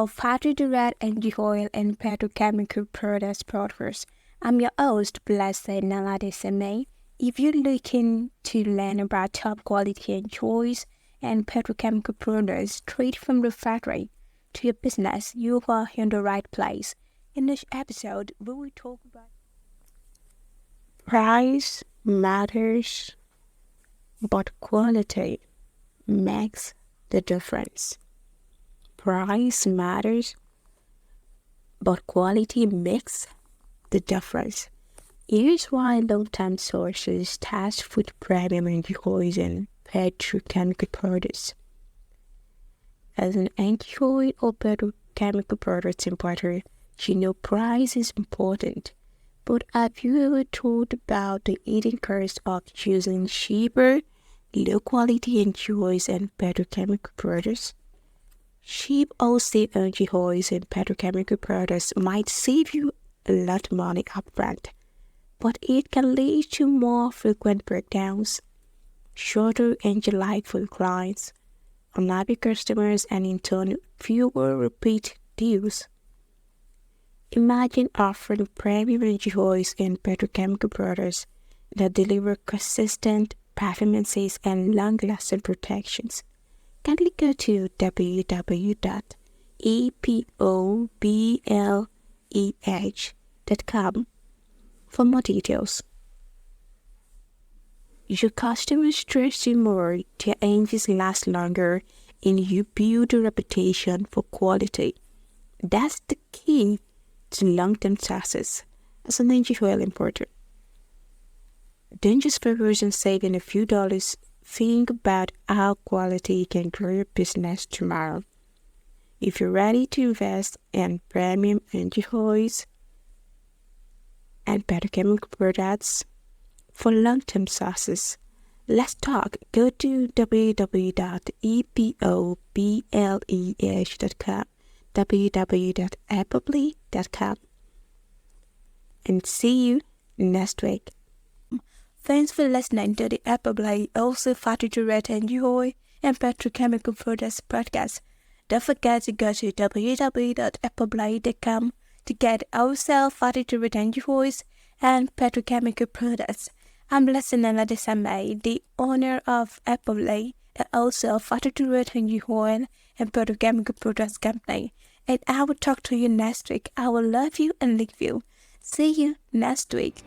of fatty-derived engine oil and petrochemical products podcast. I'm your host, Blessed Naladesame. If you're looking to learn about top quality and choice and petrochemical products straight from the factory to your business, you are in the right place. In this episode, we will talk about price matters, but quality makes the difference. Price matters, but quality makes the difference. Here's why long-term sources test food premium energy oils and petrochemical products. As an energy oil or petrochemical products importer, you know price is important. But have you ever thought about the hidden cost of choosing cheaper, low-quality energy oils and petrochemical products? Cheap wholesale energy oils and petrochemical products might save you a lot of money upfront, but it can lead to more frequent breakdowns, shorter engine life for clients, unhappy customers, and in turn, fewer repeat deals. Imagine offering premium energy oils and petrochemical products that deliver consistent performances and long-lasting protections. Kindly go to www.epobleh.com for more details. Your customers trust you more, their engines last longer, and you build a reputation for quality. That's the key to long-term success as an energy oil importer. Don't just focus on saving a few dollars. Think about how quality can grow your business tomorrow. If you're ready to invest in premium energy oils and petrochemical products for long-term success, let's talk. Go to www.epobleh.com, www.applebly.com, and see you next week. Thanks for listening to the Applebly also fatty-derived energy oil and petrochemical products podcast. Don't forget to go to www.applebly.com to get wholesale fatty-derived energy oils and petrochemical products. I'm Leslie Adesame, the owner of Applebly, a wholesale fatty-derived energy oil and petrochemical products company. And I will talk to you next week. I will love you and leave you. See you next week.